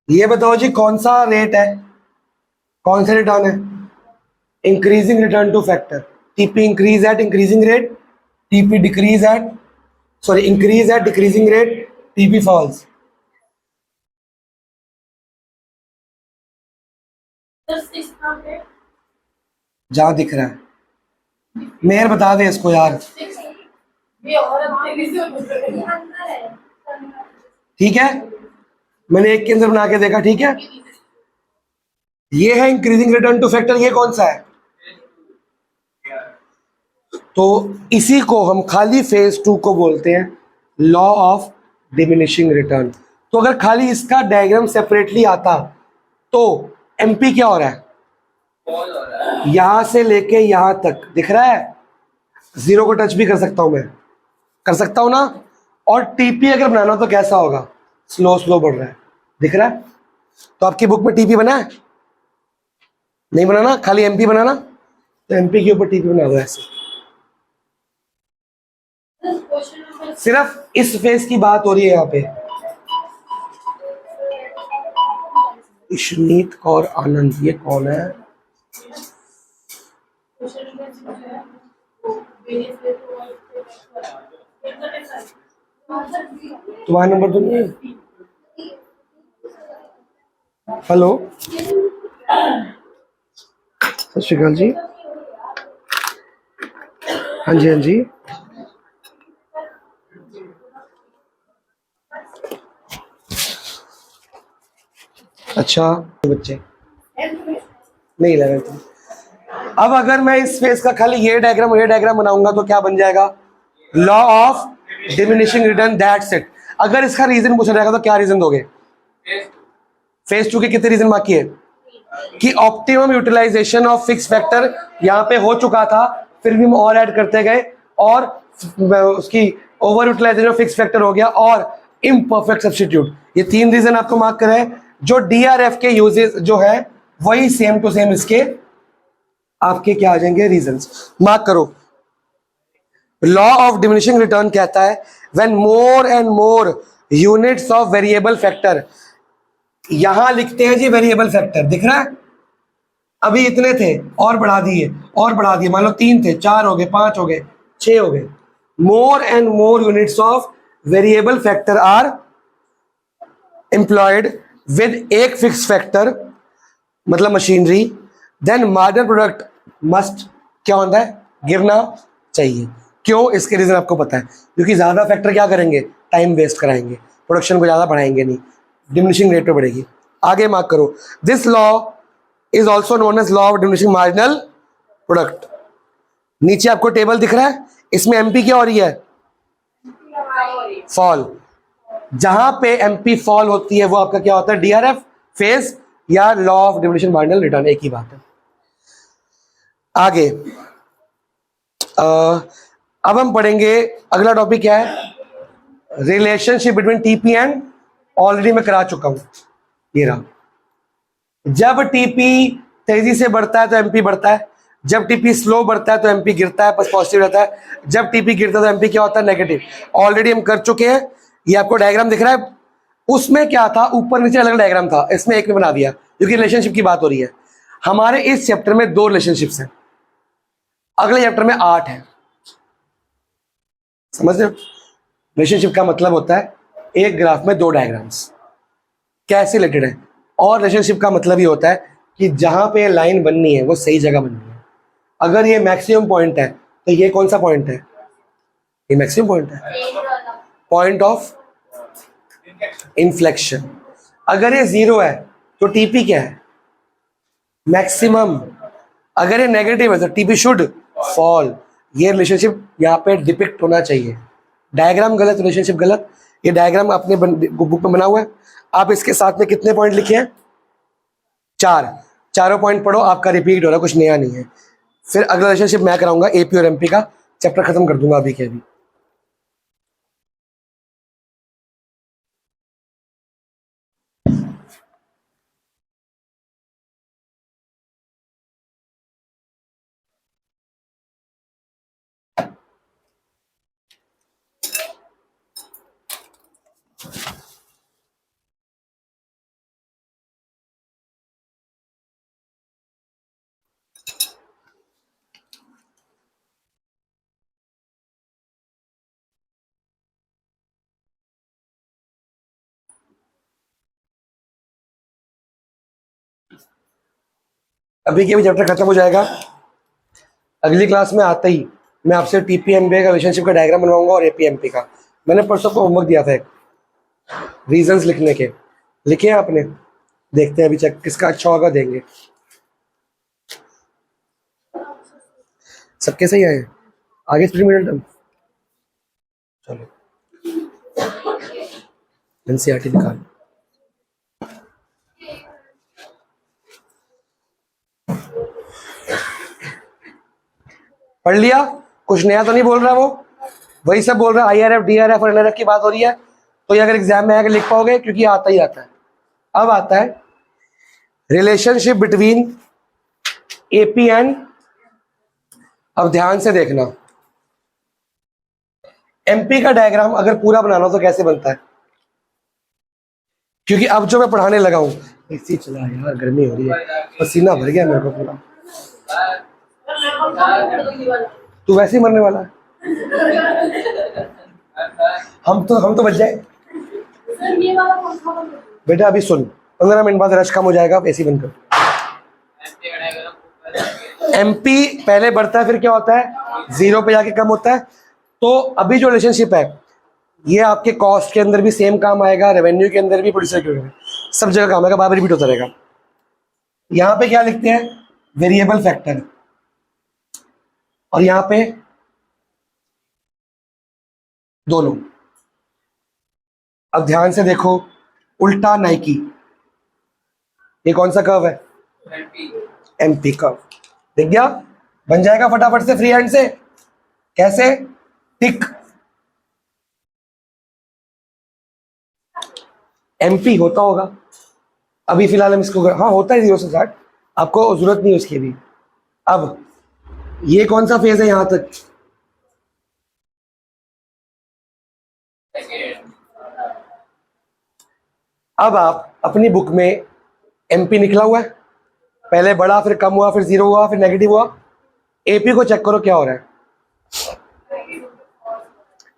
ये बताओ जी कौन सा रेट है, कौन सा रिटर्न है? Increasing return to factor. TP increase at increasing rate, TP decrease at, sorry increase at decreasing rate, TP falls. जहां दिख रहा है मेयर बता दे इसको यार। ठीक है, मैंने एक के अंदर बना के देखा, ठीक है। ये है इंक्रीजिंग रिटर्न टू फैक्टर, ये कौन सा है? तो इसी को हम खाली फेज 2 को बोलते हैं लॉ ऑफ डिमिनिशिंग रिटर्न। तो अगर खाली इसका डायग्राम सेपरेटली आता तो एमपी क्या हो रहा है? यहां से लेके यहां तक दिख रहा है, जीरो को टच भी कर सकता हूं मैं, कर सकता हूं ना। और टीपी अगर बनाना तो कैसा होगा? स्लो स्लो बढ़ रहा है, दिख रहा है। तो आपकी बुक में टीपी बना है? नहीं बनाना, खाली एमपी बनाना। तो एमपी के ऊपर टीपी बना दो ऐसे। सिर्फ इस फेज की बात हो रही है यहाँ पे। इशनीत कौर आनंद, ये कौन है? तुम्हारा नंबर तो नहीं है? हेलो, सत श्री अकाल जी। हाँ जी, हाँ जी। अच्छा, बच्चे नहीं 11th। अब अगर मैं इस फेज का खाली ये डायग्राम बनाऊंगा तो क्या बन जाएगा? Law of diminishing return, that's it. अगर इसका रीजन पूछा जाएगा तो क्या रीजन दोगे? फेज 2 के कितने रीजन बाकी है? कि optimum utilisation of fix factor यहाँ पे हो चुका था, फिर भी हम और ऐड करते गए और उसकी over utilisation of fix factor हो गया, और इम्परफेक्ट सब्स्टिट्यूट। ये 3 रीजन आपको मार्क करे। जो डीआरएफ के यूजेस जो है वही सेम टू सेम इसके आपके क्या आ जाएंगे रीजंस, मार्क करो। लॉ ऑफ डिमिनिशिंग रिटर्न कहता है when more and more units of variable factor, यहां लिखते हैं जी वेरिएबल फैक्टर, दिख रहा है? अभी इतने थे और बढ़ा दिए और बढ़ा दिए, मान लो 3 थे, 4 हो गए, 5 हो गए, 6 हो गए। More and more units of variable factor are employed with एक फिक्स फैक्टर, मतलब machinery, then marginal product must क्या होता है? गिरना चाहिए। क्यों? इसके रीजन आपको पता है, क्योंकि ज्यादा फैक्टर क्या करेंगे? टाइम वेस्ट कराएंगे, प्रोडक्शन को ज्यादा बढ़ाएंगे नहीं, डिमिनिशिंग रेट पे बढ़ेगी। आगे मार्क करो, this law is also known as law of diminishing marginal product. नीचे आपको टेबल दिख रहा है, इसमें एमपी क्या हो रही है? फॉल। जहां पे एमपी फॉल होती है वो आपका क्या होता है? डीआरएफ फेज या law of diminishing marginal return, एक ही बात है। आगे अब हम पढ़ेंगे, अगला टॉपिक क्या है? Relationship between TP and, already मैं करा चुका हूं, ये रहा। जब टीपी तेजी से बढ़ता है तो एमपी बढ़ता है, जब टीपी स्लो बढ़ता है तो एमपी गिरता है, बस पॉजिटिव रहता है, जब टीपी गिरता है तो एमपी क्या होता है? नेगेटिव। ऑलरेडी हम कर चुके हैं, ये आपको डायग्राम दिख रहा है। उसमें क्या था? ऊपर नीचे अलग डायग्राम था, इसमें एक में बना दिया, क्योंकि रिलेशनशिप की बात हो रही है। हमारे इस चैप्टर में 2 रिलेशनशिप्स हैं, अगले चैप्टर में 8 है। समझ रहे हो? रिलेशनशिप का मतलब होता है एक ग्राफ में 2 डायग्राम्स कैसे रिलेटेड है, और रिलेशनशिप का मतलब ये होता है कि जहां पे लाइन बननी है वो सही जगह बननी है। अगर ये मैक्सिमम पॉइंट है तो ये कौन सा पॉइंट है? ये मैक्सिमम पॉइंट है, पॉइंट ऑफ इन्फ्लेक्शन। अगर ये 0 है तो टीपी क्या है? मैक्सिमम। अगर ये नेगेटिव है तो टीपी शुड फॉल। ये रिलेशनशिप यहाँ पे डिपिक्ट होना चाहिए। डायग्राम गलत, रिलेशनशिप गलत। ये डायग्राम अपने बुक में बना हुआ है। आप इसके साथ में कितने पॉइंट लिखे हैं? 4। चारों पॉइंट पढ़ो, आपका रिपीट हो रहा है, कुछ नया नहीं है। फिर अगला रिलेशनशिप मैं कराऊंगा एपी और एमपी का, चैप्टर खत्म कर दूंगा अभी के अभी। अभी के भी चैप्टर खत्म हो जाएगा। अगली क्लास में आते ही मैं आपसे टीपीएमबीए का रिलेशनशिप का डायग्राम बनवाऊंगा और एपीएमपी का। मैंने परसों को होमवर्क दिया था एक, रीजंस लिखने के, लिखे हैं आपने? देखते हैं अभी चेक किसका अच्छा होगा, देंगे। सबके सही आए? आगे एक्सपेरिमेंटल चलो एनसीईआरटी निकाल। पढ़ लिया? कुछ नया तो नहीं बोल रहा वो? वही सब बोल रहा है, आईआरएफ डीआरएफ और एनआरएफ की बात हो रही है। तो ये अगर एग्जाम में आकर लिख पाओगे, क्योंकि आता ही आता है। अब आता है रिलेशनशिप बिटवीन एपी एंड, अब ध्यान से देखना, एमपी का डायग्राम अगर पूरा बनाना हो तो कैसे बनता है? क्योंकि अब जो मैं पढ़ाने लगा हूं, एसी चला यार, गर्मी हो रही है, पसीना भर गया मेरे को पूरा। तू वैसे ही मरने वाला है। हम तो बच जाए। बेटा अभी सुन, 15 मिनट बाद रश कम हो जाएगा, एसी बंद कर। एमपी पहले बढ़ता है, फिर क्या होता है? 0 पे जाके कम होता है। तो अभी जो रिलेशनशिप है ये आपके कॉस्ट के अंदर भी सेम काम आएगा, रेवेन्यू के अंदर भी, प्रोड्यूसर के अंदर, सब जगह काम आएगा, बार रिपीट होता रहेगा। यहां पे क्या लिखते हैं? वेरिएबल फैक्टर, और यहां पे दोनों। अब ध्यान से देखो, उल्टा नाइकी, ये कौन सा कर्व है? MP curve. दिख गया? बन जाएगा फटाफट से फ्री हैंड से। कैसे? टिक एमपी होता होगा अभी फिलहाल हम इसको, हाँ होता है 0 से 60, आपको जरूरत नहीं है उसकी भी। अब ये कौन सा फेज है यहां तक? अब आप अपनी बुक में एमपी निकला हुआ है, पहले बढ़ा, फिर कम हुआ, फिर 0 हुआ, फिर नेगेटिव हुआ। एपी को चेक करो क्या हो रहा है?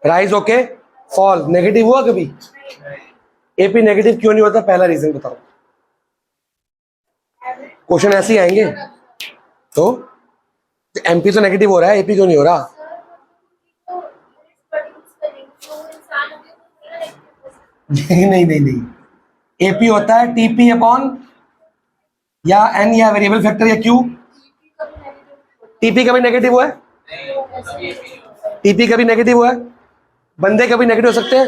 राइज ओके, फॉल, नेगेटिव हुआ कभी? एपी नेगेटिव क्यों नहीं होता? पहला रीजन बताओ। क्वेश्चन ऐसे ही आएंगे। तो एमपी तो नेगेटिव हो रहा है, एपी क्यों नहीं हो रहा? नहीं, एपी होता है टीपी अपॉन या एन या वेरिएबल फैक्टर या क्यू। टीपी कभी नेगेटिव हुआ है? टीपी कभी नेगेटिव हुआ है? बंदे कभी नेगेटिव हो सकते हैं?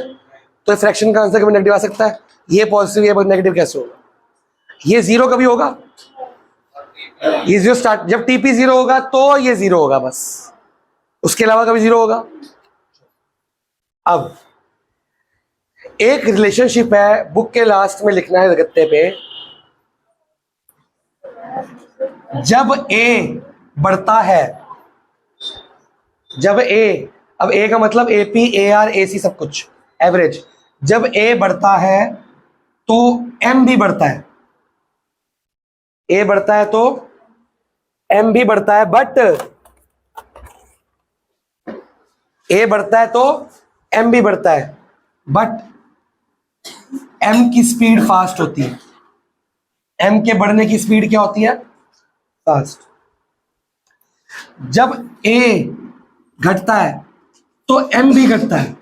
तो फ्रैक्शन का आंसर कभी नेगेटिव आ सकता है। ये पॉजिटिव, ये नेगेटिव कैसे होगा? ये 0 कभी होगा? ये 0 स्टार्ट, जब टीपी 0 होगा तो ये 0 होगा बस, उसके अलावा कभी 0 होगा? अब एक रिलेशनशिप है, बुक के लास्ट में लिखना है गत्ते पे, जब ए बढ़ता है, जब ए, अब ए का मतलब एपी ए आर ए सी सब कुछ एवरेज, जब ए बढ़ता है तो एम भी बढ़ता है। ए बढ़ता है तो एम भी बढ़ता है, बट ए बढ़ता है तो एम भी बढ़ता है, बट एम की स्पीड फास्ट होती है। एम के बढ़ने की स्पीड क्या होती है? फास्ट। जब ए घटता है तो एम भी घटता है,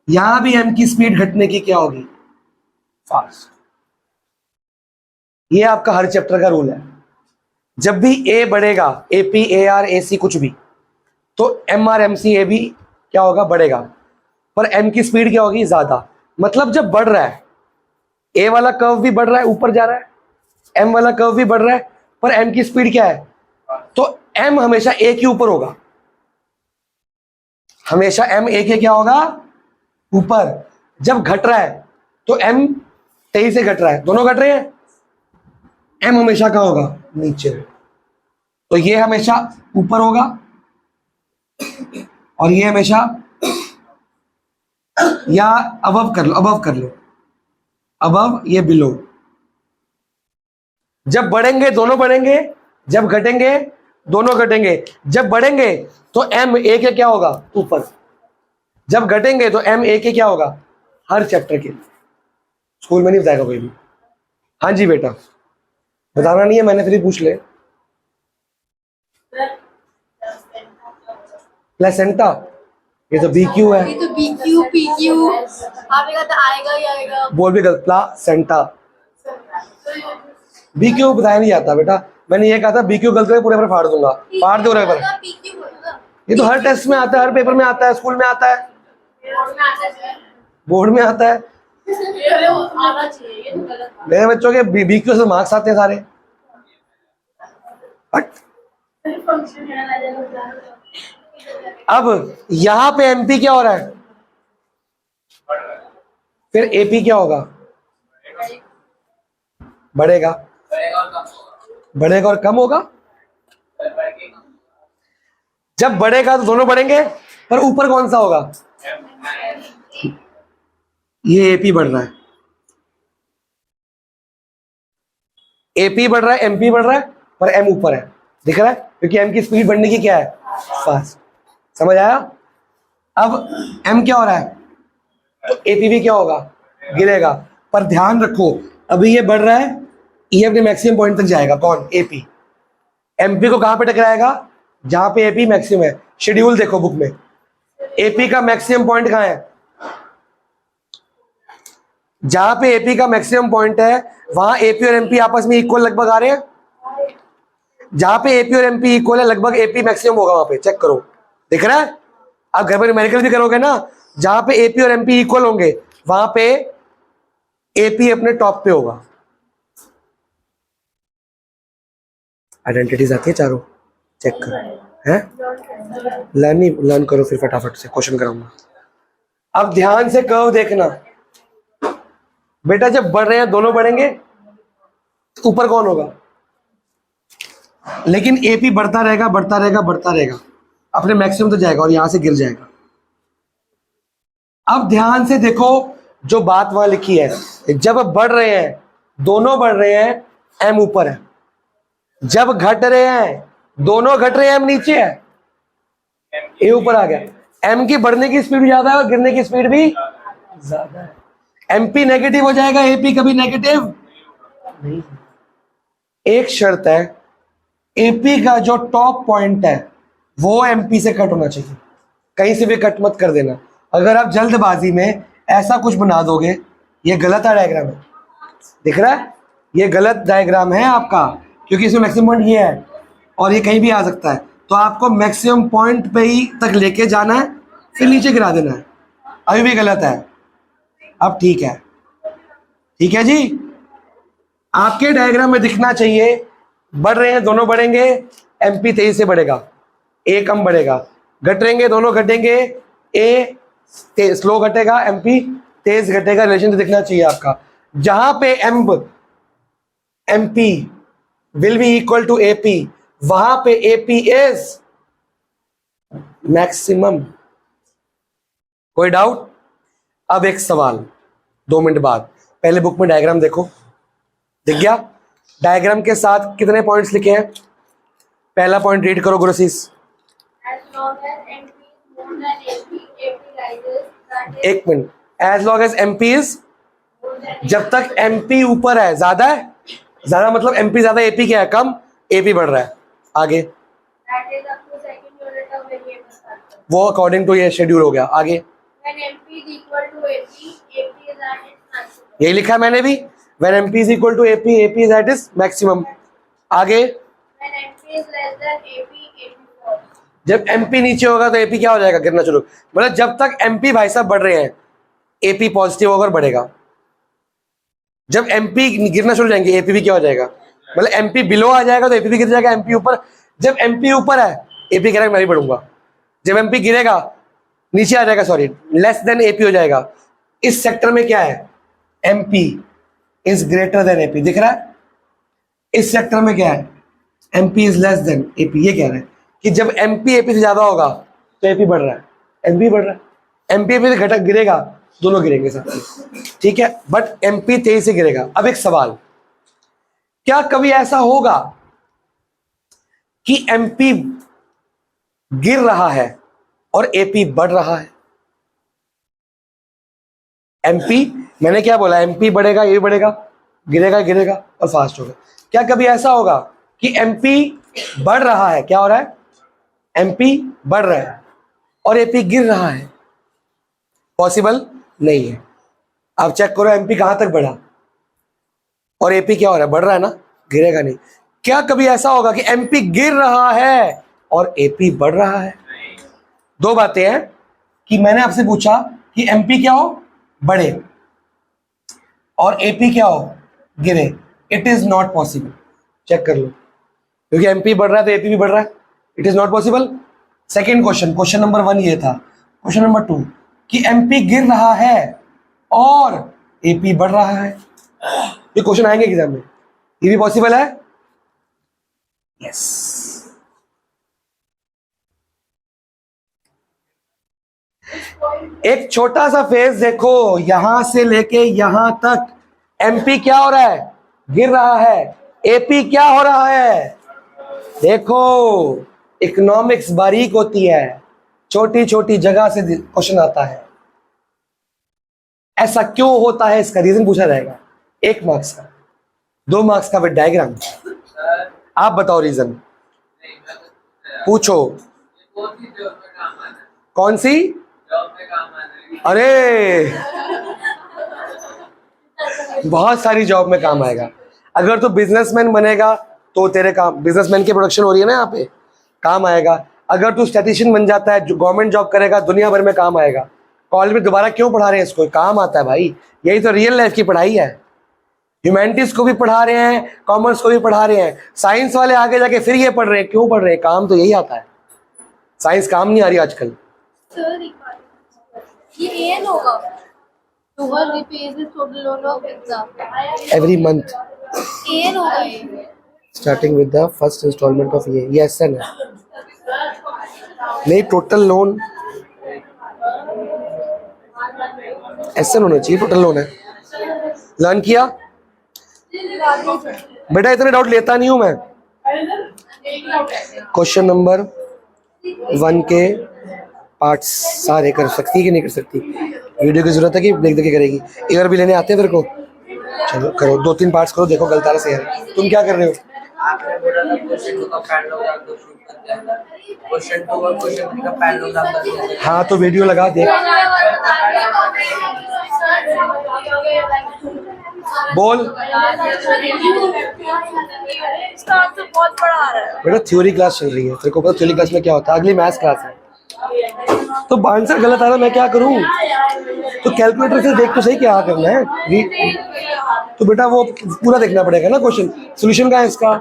यहां भी एम की स्पीड घटने की क्या होगी? फास्ट। ये आपका हर चैप्टर का रूल है। जब भी ए बढ़ेगा, एपी ए आर ए सी कुछ भी, तो एम आर एम सी ए भी क्या होगा? बढ़ेगा, पर एम की स्पीड क्या होगी? ज्यादा। मतलब जब बढ़ रहा है, ए वाला कर्व भी बढ़ रहा है, ऊपर जा रहा है, एम वाला कर्व भी बढ़ रहा है, पर एम की स्पीड क्या है? तो एम हमेशा ए के ऊपर होगा, हमेशा एम ए के क्या होगा? ऊपर। जब घट रहा है तो एम तेजी से घट रहा है, दोनों घट रहे हैं, एम हमेशा कहां होगा? नीचे। तो ये हमेशा ऊपर होगा और ये हमेशा, या अबव कर लो, अबव कर लो, अबव, ये बिलो। जब बढ़ेंगे दोनों बढ़ेंगे, जब घटेंगे दोनों घटेंगे। जब बढ़ेंगे तो एम ए के क्या होगा? ऊपर। जब घटेंगे तो एम ए के क्या होगा? हर चैप्टर के स्कूल में नहीं बताएगा कोई भी। हाँ जी बेटा, बताना नहीं है मैंने, फिर पूछ ले। प्लेसेंटा, ये तो BQ है। ये तो BQ PQ आएगा तो आएगा ही आएगा। बोल भी गलत, प्लासेंटा। BQ बताया नहीं जाता बेटा, मैंने ये कहा था BQ गलत है पूरे पर फाड़ दूंगा, फाड़ दो पर। PQ बोलूंगा। ये तो हर टेस्ट में आता है, हर पेपर में आता है, स्कूल में आता है, बोर्ड में आता है। ये वो आना चाहिए, ये तो गलत बात मेरे बच्चों के BQ से मार्क्स आते हैं सारे। हट। है। फंक्शन है। अब यहां पे MP क्या हो रहा है, फिर AP क्या होगा, बढ़ेगा, बढ़ेगा और कम होगा। जब बढ़ेगा तो दोनों बढ़ेंगे, पर ऊपर कौन सा होगा, ये AP बढ़ रहा है, AP बढ़ रहा है, MP बढ़ रहा है, पर M ऊपर है, दिख रहा है, क्योंकि M की स्पीड बढ़ने की क्या है, फास्ट। समझ आया। अब M क्या हो रहा है, तो AP भी क्या होगा, गिरेगा। पर ध्यान रखो, अभी ये बढ़ रहा है, ये अपने मैक्सिमम पॉइंट तक जाएगा, कौन, AP। MP को कहां पे टकराएगा, जहां पे AP मैक्सिमम है। शेड्यूल देखो बुक में, AP का मैक्सिमम पॉइंट कहां है, जहां पे AP का मैक्सिमम पॉइंट है वहां AP और MP आपस में इक्वल लगभग आ रहे हैं। जहां पे AP और MP इक्वल है, लगभग AP मैक्सिमम होगा वहां पे, चेक करो, दिख रहा है। आप घर पर न्यूमेरिकल भी करोगे ना, जहां पे AP और MP इक्वल होंगे वहां पे AP अपने टॉप पे होगा। आइडेंटिटीज आती है चारों, चेक करो, है लर्न करो, फिर फटाफट से क्वेश्चन कराऊंगा। अब ध्यान से कर्व देखना बेटा, जब बढ़ रहे हैं दोनों बढ़ेंगे, तो ऊपर कौन होगा, लेकिन AP बढ़ता रहेगा, बढ़ता रहेगा, बढ़ता रहेगा, अपने मैक्सिमम तो जाएगा और यहां से गिर जाएगा। अब ध्यान से देखो जो बात वहां लिखी है, जब बढ़ रहे हैं दोनों बढ़ रहे हैं, M ऊपर है। जब घट रहे हैं दोनों घट रहे हैं, M नीचे है, A ऊपर आ गया। M की बढ़ने की स्पीड ज्यादा है और गिरने की स्पीड भी ज्यादा है। MP नेगेटिव हो जाएगा, AP कभी नेगेटिव नहीं। एक शर्त है, AP का जो टॉप पॉइंट है वो MP से कट होना चाहिए, कहीं से भी कट मत कर देना। अगर आप जल्दबाजी में ऐसा कुछ बना दोगे, ये गलत डायग्राम है, दिख रहा है, ये गलत डायग्राम है आपका, क्योंकि इसमें मैक्सिमम पॉइंट ये है और ये कहीं भी आ सकता है। तो आपको मैक्सिमम पॉइंट पे ही तक लेके जाना है, फिर नीचे गिरा देना है। अभी भी गलत है, अब ठीक है, ठीक है जी। आपके डायग्राम में दिखना चाहिए, बढ़ रहे हैं दोनों बढ़ेंगे, MP तेज से बढ़ेगा, A कम बढ़ेगा, घट रहेंगे दोनों घटेंगे, A स्लो घटेगा, MP तेज घटेगा। रिलेशन दिखना चाहिए आपका, जहां पे MP will be equal to AP, वहां पे AP इज मैक्सिमम। कोई डाउट। अब एक सवाल 2 मिनट बाद, पहले बुक में डायग्राम देखो, दिख गया। डायग्राम के साथ कितने पॉइंट्स लिखे हैं, पहला पॉइंट रीड करो गुरसीस। एक minute, as long as MP is, जब तक MP ऊपर है, ज्यादा है, ज्यादा मतलब MP ज्यादा, AP क्या है, कम, AP बढ़ रहा है। आगे वो अकॉर्डिंग टू ये शेड्यूल हो गया। आगे यही लिखा है मैंने भी, when MP is equal to AP, AP is at its maximum। आगे जब MP नीचे होगा तो AP क्या हो जाएगा, गिरना शुरू। मतलब जब तक MP भाई साहब बढ़ रहे हैं, AP पॉजिटिव होकर बढ़ेगा। जब MP गिरना शुरू जाएंगे, AP भी क्या हो जाएगा, मतलब MP बिलो आ जाएगा तो AP भी गिर जाएगा। MP ऊपर, जब MP ऊपर है AP गिरेगा, मैं भी बढ़ूंगा। जब MP गिरेगा, नीचे आ जाएगा, सॉरी, लेस देन AP हो जाएगा। इस सेक्टर में क्या है, MP is greater than AP, दिख रहा है। इस सेक्टर में क्या है, MP is less then AP। ये कह रहे हैं कि जब MP AP से ज्यादा होगा तो AP बढ़ रहा है, MP बढ़ रहा है। MP AP से घटक गिरेगा, दोनों गिरेंगे साथ में, ठीक है, बट MP तेज से गिरेगा। अब एक सवाल, क्या कभी ऐसा होगा कि MP गिर रहा है और AP बढ़ रहा है? MP, मैंने क्या बोला, MP बढ़ेगा, ये भी बढ़ेगा, गिरेगा गिरेगा और फास्ट होगा। क्या कभी ऐसा होगा कि MP बढ़ रहा है, क्या हो रहा है, MP बढ़ रहा है और एपी गिर रहा है, पॉसिबल नहीं है। अब चेक करो एमपी कहां तक बढ़ा और एपी क्या हो रहा है, बढ़ रहा है ना, गिरेगा नहीं। क्या कभी ऐसा होगा कि एमपी गिर रहा है और एपी बढ़ रहा है? दो बातें हैं कि मैंने आपसे पूछा कि एमपी क्या हो, बढ़े, और एपी क्या हो, गिरे। It is not possible. Check कर लो, क्योंकि एमपी बढ़ रहा है तो एपी भी बढ़ रहा है, it is not possible. Second question, question number 1 ये था। क्वेश्चन नंबर 2 कि एमपी गिर रहा है और एपी बढ़ रहा है। ये क्वेश्चन आएंगे एग्जाम में, ये भी पॉसिबल है? यस। एक छोटा सा फेज देखो, यहां से लेके यहां तक एमपी क्या हो रहा है, गिर रहा है, एपी क्या हो रहा है। देखो इकोनॉमिक्स बारीक होती है, छोटी छोटी जगह से क्वेश्चन आता है। ऐसा क्यों होता है, इसका रीजन पूछा जाएगा, 1 मार्क्स का, 2 मार्क्स का विद डायग्राम। आप बताओ रीजन, पूछो। कौन सी? अरे बहुत सारी जॉब में काम आएगा। अगर तो बिजनेसमैन बनेगा तो तेरे काम, बिजनेसमैन की प्रोडक्शन हो रही है ना यहाँ पे, काम आएगा। अगर तू स्टैटिस्टिशियन बन जाता है, जो गवर्नमेंट जॉब करेगा, दुनिया भर में काम आएगा। कॉलेज में दोबारा क्यों पढ़ा रहे हैं इसको, काम आता है भाई, यही तो रियल लाइफ की पढ़ाई है। ह्यूमैनिटीज को भी पढ़ा रहे हैं, कॉमर्स को भी पढ़ा रहे हैं, साइंस वाले आगे जाके फिर ये पढ़ रहे हैं, क्यों पढ़ रहे हैं, काम तो यही आता है। साइंस काम नहीं आ रही आजकल। सर एक बात, ये एन होगा, टोटल रिपेज total loan of exam every month N होगा ये। Starting with the first instalment of ये एसएन है, नहीं टोटल लोन एसएन होना चाहिए, टोटल लोन है। लर्न किया बेटा, इतने डाउट लेता नहीं हूं मैं। क्वेश्चन नंबर 1 के पार्ट्स सारे कर सकती है कि नहीं कर सकती? वीडियो की जरूरत है कि देख देख के करेगी? ईयर भी लेने आते हैं तेरे को? चलो करो, 2-3 पार्ट्स करो, देखो गलत आ रहा है। तुम क्या कर रहे हो? आपने बोला था क्वेश्चन 2 का पैरेलल डाल दो, शूट करते हैं। क्वेश्चन 2 और क्वेश्चन 3 का पैरेलल डाल दो। हाँ तो वीडियो लगा दे, बोल बहुत बड़ा आ रहा है। बेटा थ्योरी क्लास चल रही है, तेरे को पता थ्योरी क्लास में क्या होता है, अगली मैथ्स क्लास है। तो आंसर गलत आ रहा, मैं क्या करूं? तो कैलकुलेटर से देख तो सही क्या करना है। तो बेटा वो पूरा देखना पड़ेगा ना क्वेश्चन, सोल्यूशन का है इसका,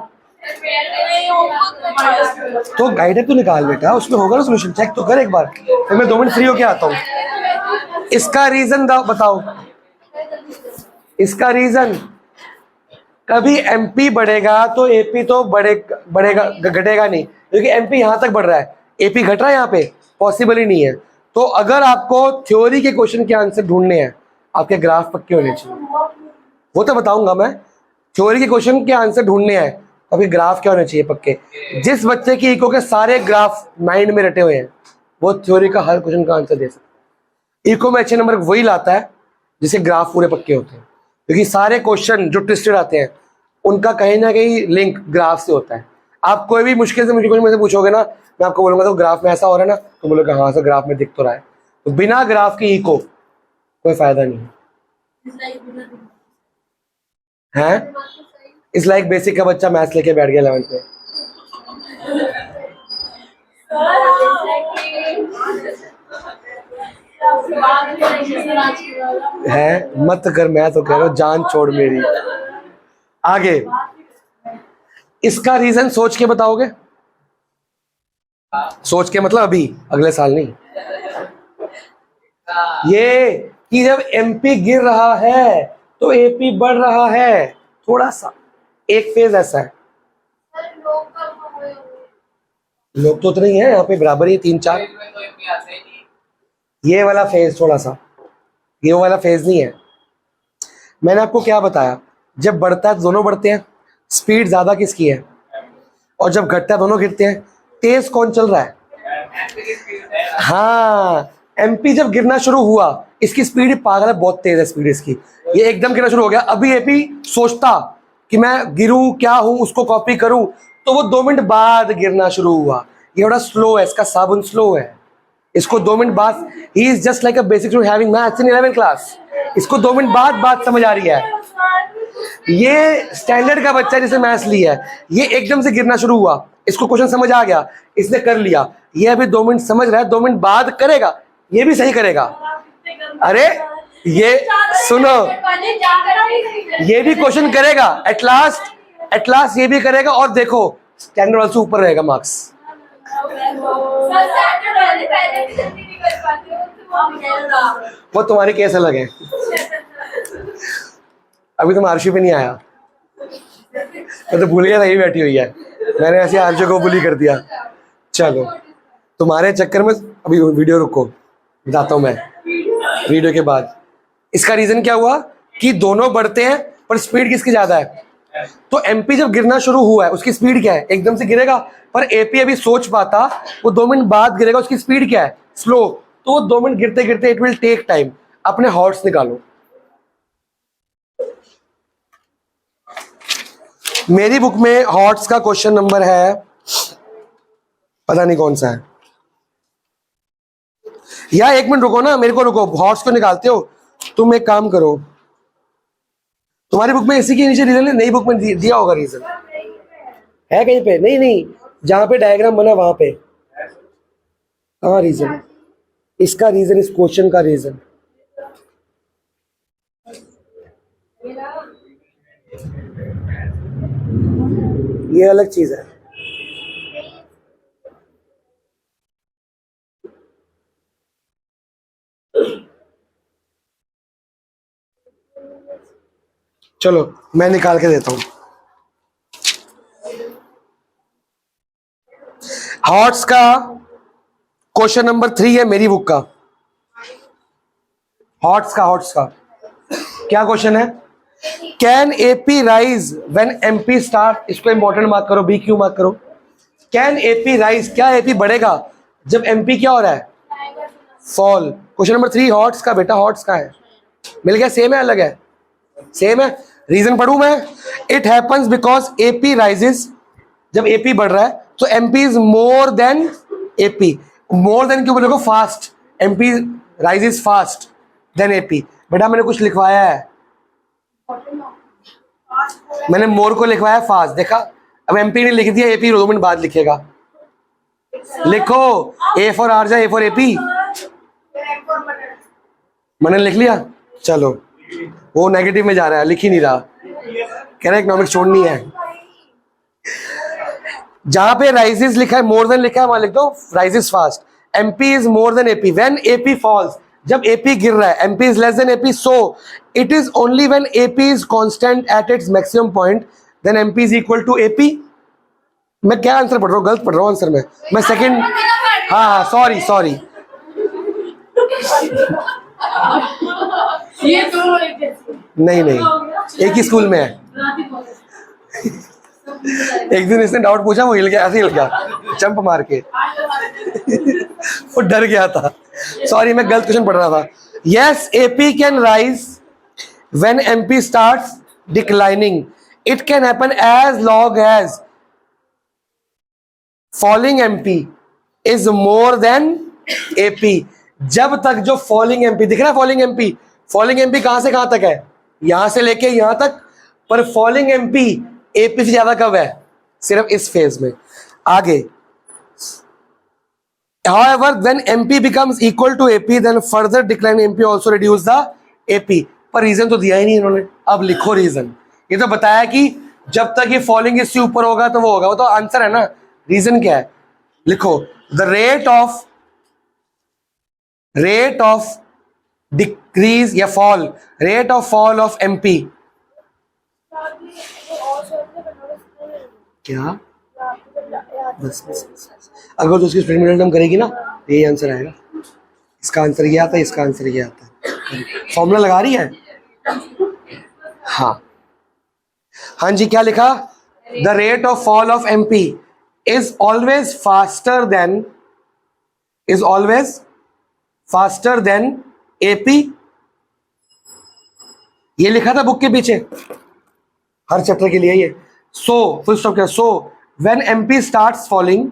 तो गाइडेड तो निकाल बेटा, उसमें होगा ना सोल्यूशन, चेक तो कर एक बार। फिर मैं 2 मिनट फ्री होके आता हूँ। इसका रीजन बताओ, इसका रीजन। कभी एमपी बढ़ेगा तो एपी तो बढ़ेगा घटेगा नहीं, क्योंकि एमपी यहां तक बढ़ रहा है, एपी घट रहा है यहाँ पे, पॉसिबल ही नहीं है। तो अगर आपको थ्योरी के क्वेश्चन के आंसर ढूंढने हैं, आपके ग्राफ पक्के होने चाहिए, वो तो बताऊंगा मैं। थ्योरी के क्वेश्चन के आंसर ढूंढने हैं तो आपके ग्राफ क्या होने चाहिए, पक्के। जिस बच्चे की इको के सारे ग्राफ माइंड में रटे हुए हैं, वो थ्योरी का हर क्वेश्चन का आंसर दे सकता है। इको में अच्छे नंबर वही लाता है जिसे ग्राफ पूरे पक्के होते हैं, क्योंकि सारे क्वेश्चन जो ट्विस्टेड आते हैं उनका कहीं ना कहीं लिंक ग्राफ से होता है। आप कोई भी मुश्किल से मुझे मुझसे पूछोगे ना, मैं आपको बोलूंगा तो ग्राफ में ऐसा हो रहा है ना, तो बोलोगे हाँ सर ग्राफ में दिख तो रहा है। तो बिना ग्राफ की इको कोई फायदा नहीं है। इस लाइक बेसिक का बच्चा मैथ्स लेके बैठ गया 11th में। है मत कर, मैं तो कह रहा हूँ जान छोड़ मेरी। आगे इसका रीजन सोच के बताओगे? सोच के मतलब अभी, अगले साल नहीं। ये कि जब एमपी गिर रहा है तो एपी बढ़ रहा है, थोड़ा सा एक फेज ऐसा है। लोग तो उतने ही है यहाँ पे, बराबर ही 3-4। ये वाला फेज थोड़ा सा, ये वाला फेज नहीं है। मैंने आपको क्या बताया, जब बढ़ता है तो दोनों बढ़ते हैं, स्पीड ज्यादा किसकी है, और जब घटता है दोनों गिरते हैं। तेज कौन चल रहा है? हाँ, एमपी जब गिरना शुरू हुआ, इसकी स्पीड पागल है, बहुत तेज है स्पीड इसकी। ये एकदम गिरना शुरू हो गया। अभी एपी सोचता कि मैं गिरूं क्या हूं, उसको कॉपी करूं, तो वो 2 मिनट बाद गिरना शुरू हुआ। ये बड़ा स्लो है, इसका साबुन स्लो है। इसको 2 मिनट बाद, he is just like a basic to having maths in 11th class. इसको 2 मिनट बाद बात समझ आ रही है। ये स्टैंडर्ड का बच्चा जिसे मैथ्स लिया है, ये एकदम से गिरना शुरू हुआ, इसको क्वेश्चन समझ आ गया, इसने कर लिया। ये अभी 2 मिनट समझ रहा है, 2 मिनट बाद करेगा, ये भी सही करेगा। अरे ये सुनो, ये भी क्वेश्चन करेगा, एट लास्ट ये भी करेगा, और देखो स्टैंडर्ड वाले से ऊपर रहेगा मार्क्स। वो तुम्हारे केस अलग है, अभी तुम आरशी पे नहीं आया। मैं तो भूल गया था ये बैठी हुई है, मैंने ऐसे आरशी को बुली कर दिया। चलो तुम्हारे चक्कर में अभी वीडियो रुको, बताता हूँ मैं वीडियो के बाद। इसका रीजन क्या हुआ कि दोनों बढ़ते हैं पर स्पीड किसकी ज्यादा है। तो एमपी जब गिरना शुरू हुआ है उसकी स्पीड क्या है, एकदम से गिरेगा, पर एपी अभी सोच पाता, वो 2 मिनट बाद गिरेगा, उसकी स्पीड क्या है, स्लो। तो वो 2 मिनट गिरते गिरते इट विल टेक टाइम। अपने हॉर्स निकालो। मेरी बुक में हॉर्स का क्वेश्चन नंबर है, पता नहीं कौन सा है, या 1 मिनट रुको ना, मेरे को रुको, हॉर्स को निकालते हो तुम, एक काम करो, तुम्हारी बुक में इसी के नीचे रीजन है, नई बुक में दिया होगा रीजन, है कहीं पे? नहीं, जहां पे डायग्राम बना वहां पे, हाँ रीजन, इसका रीजन, इस क्वेश्चन का रीजन। ये अलग चीज है। चलो मैं निकाल के देता हूं। हॉट्स का क्वेश्चन नंबर 3 है मेरी बुक का। हॉट्स का क्या क्वेश्चन है? Can AP rise when MP start, इसको इंपॉर्टेंट मार्क करो, बी क्यू मार्क करो। कैन एपी राइज, क्या एपी बढ़ेगा जब एमपी क्या हो रहा है, फॉल। क्वेश्चन नंबर 3 हॉट्स का, बेटा हॉट्स का है। मिल गया? सेम है अलग है? सेम है। रीजन पढ़ू मैं, it happens because AP rises, जब एपी बढ़ रहा है तो MP is more than AP. More than क्यों बोलोगे? Fast, MP rises fast than AP. बेटा मैंने कुछ लिखवाया है, मैंने मोर को लिखवाया फास्ट, देखा? अब एमपी ने लिख दिया, एपी 2 मिनट बाद लिखेगा। लिखो ए फॉर आर जा, ए फॉर एपी, मैंने लिख लिया। चलो वो नेगेटिव में जा रहा है, लिख ही नहीं रहा, कह रहा है इकोनॉमिक्स छोड़नी है। जहां पे राइजेस लिखा है, मोर देन लिखा है, वहां लिख दो rises fast. MP is more than AP when AP falls, जब एपी गिर रहा है, MP is less than AP, so it is only when AP is constant at its maximum point then MP is equal to AP. मैं क्या answer पढ़ रहा हूँ? गलत पढ़ रहा हूँ आंसर में, मैं सेकंड, हाँ सॉरी नहीं एक ही स्कूल में है। एक दिन इसने डाउट पूछा, वो हिल गया, ऐसे हिल गया जंप मार के वो डर गया था। सॉरी मैं गलत क्वेश्चन पढ़ रहा था। Yes AP can rise when MP starts declining, it can happen as long as falling MP is more than AP. जब तक जो फॉलिंग एमपी दिख रहा है, फॉलिंग एमपी कहां से कहां तक है, यहां से लेके यहां तक, पर फॉलिंग एमपी एपी से ज्यादा कब है? सिर्फ इस फेज में। आगे however when MP becomes equal to AP then further decline MP also reduce the AP। पर रीजन तो दिया ही नहीं इन्होंने, अब लिखो रीजन। ये तो बताया कि जब तक ये फॉलिंग इससे ऊपर होगा तो वो होगा, वो तो आंसर है ना। रीजन क्या है? लिखो द रेट ऑफ डिक्रीज या fall, rate of fall of MP. क्या? बस अगर तो उसकी स्प्लिट मिडल टर्म करेगी ना, यही आंसर आएगा। इसका आंसर ये आता है, इसका आंसर ये आता है। फॉर्मूला लगा रही है? हाँ जी, क्या लिखा? The rate of fall of MP is always faster than AP. ये लिखा था बुक के पीछे हर चैप्टर के लिए ये। सो फुल स्टॉप क्या? So when MP starts falling,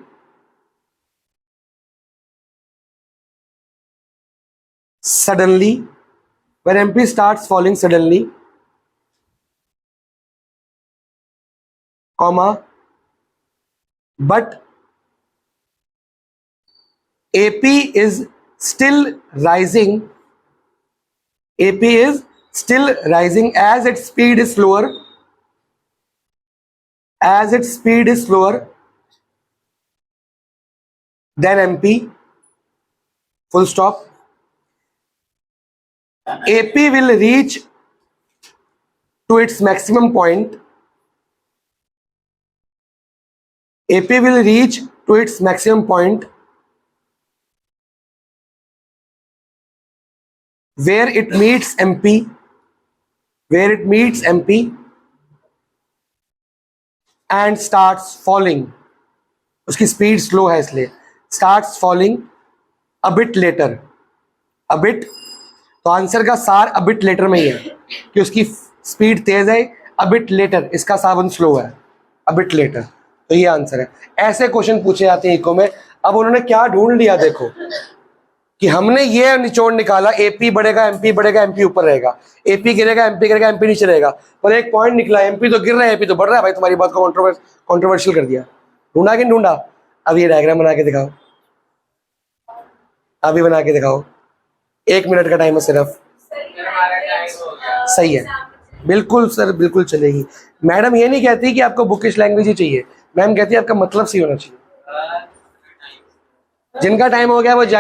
suddenly, when MP starts falling suddenly, comma, but AP is still rising. AP is still rising as its speed is slower. As its speed is slower than MP. Full stop. AP will reach to its maximum point. AP will reach to its maximum point where it meets MP. Where it meets MP and starts falling. उसकी speed slow है इसलिए starts falling a bit later. A bit, तो answer का सार a bit later में ही है कि उसकी स्पीड तेज है. a bit later, इसका सावन स्लो है. a bit later, तो ये आंसर है. ऐसे क्वेश्चन पूछे जाते हैं इको में. अब उन्होंने क्या ढूंढ लिया देखो कि हमने ये निचोड़ निकाला, एपी बढ़ेगा एमपी बढ़ेगा एमपी ऊपर रहेगा, एपी गिरेगा एमपी गिरेगा एमपी नीचे रहेगा, पर एक पॉइंट निकला एमपी तो गिर रहा है एपी तो बढ़ रहा है. भाई तुम्हारी बात को कंट्रोवर्शियल कर दिया. ढूंढा कि नहीं ढूंढा? अब ये डायग्राम बना के दिखाओ, अभी बना के दिखाओ. 1 मिनट का टाइम है सिर्फ. सही है, बिल्कुल सर, बिल्कुल चलेगी. मैडम ये नहीं कहती कि आपको बुकिश लैंग्वेज ही चाहिए, मैम कहती है आपका मतलब सही होना चाहिए. जिनका टाइम हो गया वो